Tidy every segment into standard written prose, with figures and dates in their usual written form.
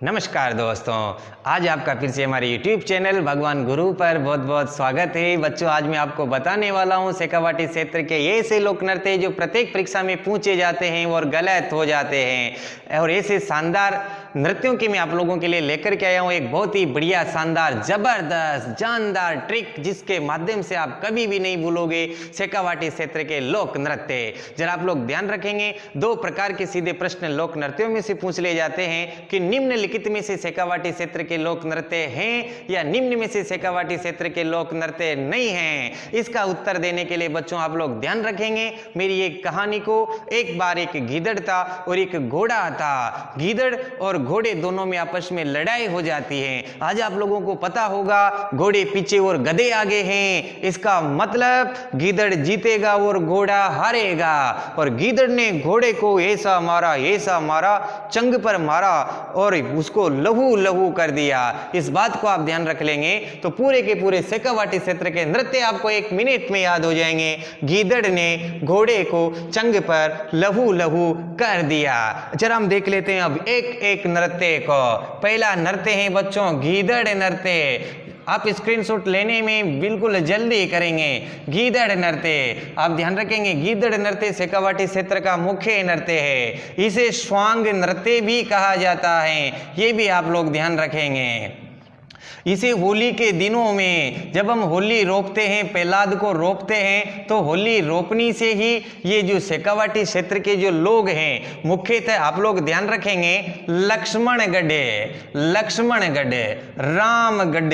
नमस्कार दोस्तों, आज आपका फिर से हमारे YouTube चैनल भगवान गुरु पर बहुत बहुत स्वागत है। बच्चों, आज मैं आपको बताने वाला हूं शेखावाटी क्षेत्र के ऐसे लोक नृत्य जो प्रत्येक परीक्षा में पूछे जाते हैं और गलत हो जाते हैं, और ऐसे शानदार नृत्यों की मैं आप लोगों के लिए लेकर के आया हूं एक बहुत ही बढ़िया, शानदार, जबरदस्त, जानदार ट्रिक, जिसके माध्यम से आप कभी भी नहीं भूलोगे शेखावाटी क्षेत्र के लोक नृत्य। जरा आप लोग ध्यान रखेंगे, दो प्रकार के सीधे प्रश्न लोक नृत्यों में से पूछ ले जाते हैं कि निम्नलिखित में से शेखावाटी क्षेत्र के लोक नृत्य हैं या निम्न में से शेखावाटी क्षेत्र के लोक नृत्य नहीं हैं। इसका उत्तर देने के लिए बच्चों आप लोग ध्यान रखेंगे मेरी एक कहानी को। एक बार एक गीदड़ था और एक घोड़ा था। गीदड़ और घोड़े दोनों में आपस में लड़ाई हो जाती है। आज आप लोगों को पता होगा घोड़े पीछे और गधे आगे हैं। इसका मतलब गीदड़ जीतेगा और घोड़ा हारेगा। और गीदड़ ने घोड़े को ऐसा मारा, चंग पर मारा और उसको लहू लहू कर दिया। इस बात को आप ध्यान रख लेंगे तो पूरे के पूरे शेखावाटी क्षेत्र के नृत्य आपको एक मिनट में याद हो जाएंगे। गीदड़ ने घोड़े को चंग पर लहू लहू कर दिया। जरा हम देख लेते हैं अब एक एक नृत्य को। पहला नृत्य है बच्चों गीदड़ नृत्य। आप स्क्रीनशॉट लेने में बिल्कुल जल्दी करेंगे। गीदड़ नृत्य आप ध्यान रखेंगे, गीदड़ नृत्य शेखावाटी क्षेत्र का मुख्य नृत्य है। इसे स्वांग नृत्य भी कहा जाता है, ये भी आप लोग ध्यान रखेंगे। इसे होली के दिनों में जब हम होली रोपते हैं, प्रहलाद को रोपते हैं, तो होली रोपनी से ही ये जो शेखावाटी क्षेत्र के जो लोग हैं, मुख्यतः आप लोग ध्यान रखेंगे लक्ष्मणगढ़, रामगढ़,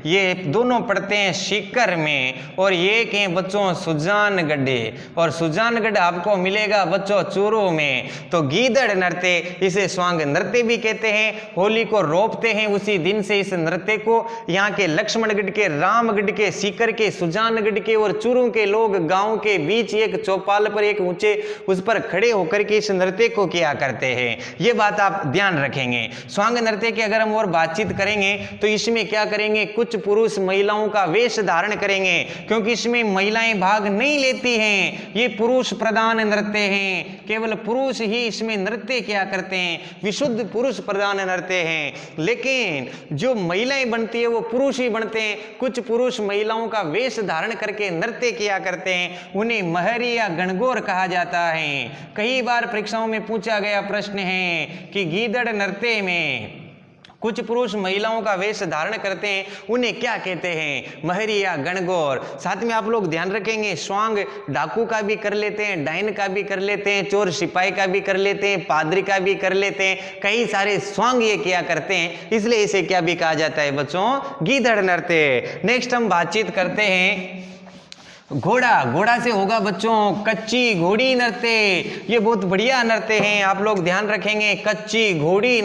ये दोनों पढ़ते हैं सीकर में। और ये के बच्चों सुजानगढ़, और सुजानगढ़ आपको मिलेगा बच्चों चूरू में। तो गीदड़ नृत्य इसे स्वांग नृत्य भी कहते हैं। होली को रोपते हैं उसी दिन से इस नृत्य को यहाँ के लक्ष्मणगढ़ के, रामगढ़ के, सीकर के, सुजानगढ़ के और चूरू के लोग गांव के बीच एक चौपाल पर, एक ऊंचे उस पर खड़े होकर के इस नृत्य को किया करते हैं। ये बात आप ध्यान रखेंगे। स्वांग नृत्य की अगर हम और बातचीत करेंगे तो इसमें क्या करेंगे, कुछ पुरुष महिलाओं का वेश धारण करेंगे, क्योंकि इसमें महिलाएं भाग नहीं लेती हैं। ये पुरुष प्रधान नृत्य हैं, केवल पुरुष ही इसमें नृत्य किया करते हैं, विशुद्ध पुरुष प्रधान नृत्य हैं। लेकिन जो महिलाएं बनती है वो पुरुष ही बनते हैं। कुछ पुरुष महिलाओं का वेश धारण करके नृत्य किया करते हैं, उन्हें महरी या गणगौर कहा जाता है। कई बार परीक्षाओं में पूछा गया प्रश्न है कि गीदड़ नृत्य में कुछ पुरुष महिलाओं का वेश धारण करते हैं, उन्हें क्या कहते हैं, महरी या गणगौर। साथ में आप लोग ध्यान रखेंगे स्वांग डाकू का भी कर लेते हैं, डायन का भी कर लेते हैं, चोर सिपाही का भी कर लेते हैं, पादरी का भी कर लेते हैं। कई सारे स्वांग ये किया करते हैं, इसलिए इसे क्या भी कहा जाता है बच्चों, गीदड़ नृत्य। नेक्स्ट हम बातचीत करते हैं घोड़ा से होगा बच्चों कच्ची घोड़ी नृत्य। ये बहुत बढ़िया नृत्य है, आप लोग ध्यान रखेंगे। कच्ची घोड़ी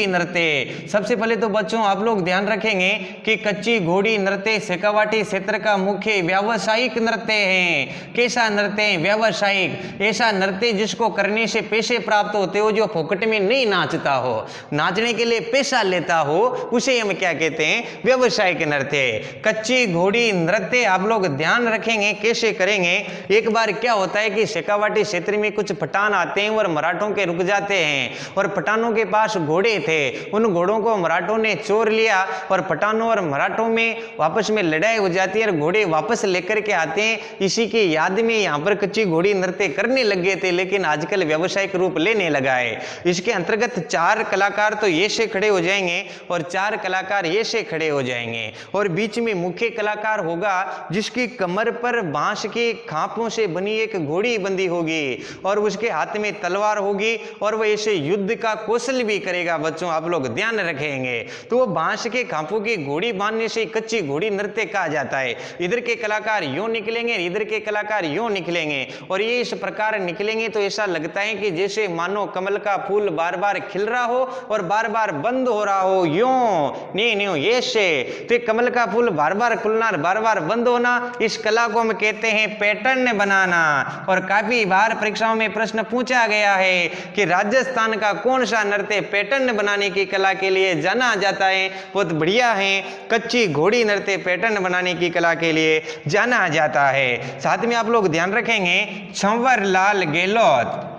नृत्य। सबसे पहले तो बच्चों आप लोग ध्यान रखेंगे कि कच्ची घोड़ी नृत्य शेखावाटी क्षेत्र का मुख्य व्यावसायिक नृत्य है। कैसा नृत्य है, व्यावसायिक। ऐसा नृत्य जिसको करने से पैसे प्राप्त होते हो, जो फोकट में नहीं नाचता हो, नाचने के लिए पैसा लेता हो, उसे हम क्या कहते हैं, व्यावसायिक नृत्य। कच्ची घोड़ी नृत्य आप लोग ध्यान रखेंगे कैसे करेंगे। एक बार क्या होता है कि शेखावाटी क्षेत्र में कुछ पठान आते हैं और मराठों के रुक जाते हैं, और पठानों के पास घोड़े थे। उन घोड़ों को मराठों ने चोर लिया और पठानों और मराठों में आपस में लड़ाई हो जाती है और घोड़े वापस लेकर के आते हैं। इसी की याद में यहाँ पर कच्ची घोड़ी नृत्य करने लगे थे, लेकिन आजकल व्यावसायिक रूप लेने लगा है। इसके अंतर्गत 4 कलाकार तो ये से खड़े हो जाएंगे और 4 कलाकार ये से खड़े हो जाएंगे, और बीच में मुख्य कलाकार होगा जिसकी कमर पर बांस के खांपों से बनी एक घोड़ी बंधी होगी और उसके हाथ में तलवार होगी, और वह ऐसे युद्ध का कौशल भी करेगा। बच्चों आप लोग ध्यान रखेंगे, तो वो बांस के खांपों की घोड़ी बांधने से कच्ची घोड़ी नृत्य कहा जाता है। इधर के कलाकार यूं निकलेंगे, इधर के कलाकार यूं निकलेंगे, और ये इस प्रकार निकलेंगे तो ऐसा लगता है कि जैसे मानो कमल का फूल बार बार खिल रहा हो और बार बार बंद हो रहा हो, यूं नहीं ये से। तो कमल का फूल बार बार खुलना, बार बार बंद होना, इस कला को हम कहते हैं पैटर्न बनाना। और काफी बार परीक्षाओं में प्रश्न पूछा गया है कि राजस्थान का कौन सा नृत्य पैटर्न बनाने की कला के लिए जाना जाता है। बहुत बढ़िया है, कच्ची घोड़ी नृत्य पैटर्न बनाने की कला के लिए जाना जाता है। साथ में आप लोग ध्यान रखेंगे, छंवर लाल गहलोत,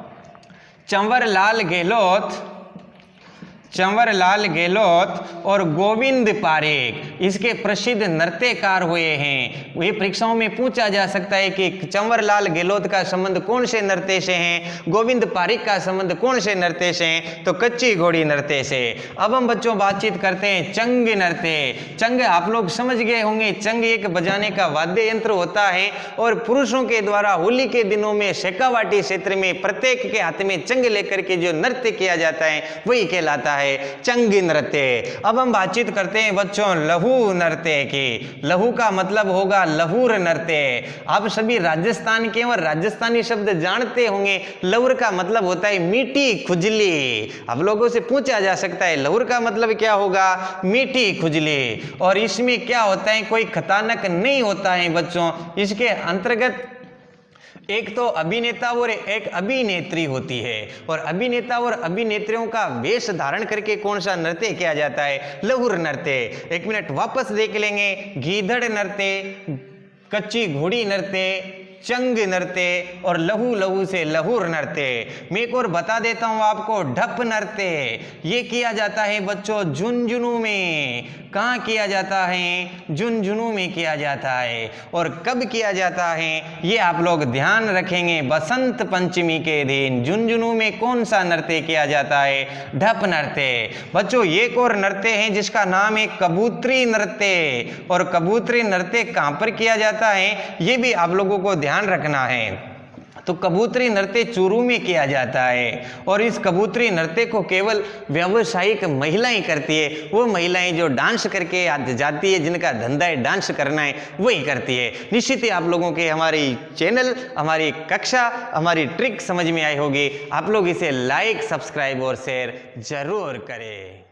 चंवरलाल गहलोत और गोविंद पारेख इसके प्रसिद्ध नृत्यकार हुए हैं। ये परीक्षाओं में पूछा जा सकता है कि चंवरलाल गहलोत का संबंध कौन से नृत्य से है, गोविंद पारेख का संबंध कौन से नृत्य से है, तो कच्ची घोड़ी नृत्य से। अब हम बच्चों बातचीत करते हैं चंग नृत्य। चंग आप लोग समझ गए होंगे, चंग एक बजाने का वाद्य यंत्र होता है और पुरुषों के द्वारा होली के दिनों में शेखावाटी क्षेत्र में प्रत्येक के हाथ में चंग लेकर के जो नृत्य किया जाता है वही कहलाता है चंग नृत्य। अब हम बातचीत करते हैं बच्चों लहू नृत्य की। लहू का मतलब होगा लहूर नृत्य। आप सभी राजस्थान के और राजस्थानी शब्द जानते होंगे। लहूर का मतलब होता है मीठी खुजली। आप लोगों से पूछा जा सकता है लहूर का मतलब क्या होगा, मीठी खुजली। और इसमें क्या होता है, कोई कथानक नहीं होता है बच्चों। इसके अंतर्गत एक तो अभिनेता और एक अभिनेत्री होती है और अभिनेता और अभिनेत्रियों का वेश धारण करके कौन सा नृत्य किया जाता है, लहूर नृत्य। एक मिनट वापस देख लेंगे। गीधड़ नृत्य, कच्ची घोड़ी नृत्य, चंग नृत्य और लहू लहू से लहूर नृत्य। मैं एक और बता देता हूं आपको, ढप नृत्य ये किया जाता है बच्चों झुंझुनू में। कहाँ किया जाता है, झुंझुनू में किया जाता है। और कब किया जाता है ये आप लोग ध्यान रखेंगे, बसंत पंचमी के दिन झुंझुनू में कौन सा नृत्य किया जाता है, ढप नृत्य। बच्चों एक और नृत्य है जिसका नाम है कबूतरी नृत्य। और कबूतरी नृत्य कहाँ पर किया जाता है ये भी आप लोगों को ध्यान रखना है। तो कबूतरी नृत्य चूरू में किया जाता है और इस कबूतरी नृत्य को केवल व्यावसायिक महिलाएं करती है। वो महिलाएं जो डांस करके जाती है, जिनका धंधा है डांस करना है, वही करती है। निश्चित ही आप लोगों के हमारी चैनल, हमारी कक्षा, हमारी ट्रिक समझ में आई होगी। आप लोग इसे लाइक, सब्सक्राइब और शेयर जरूर करें।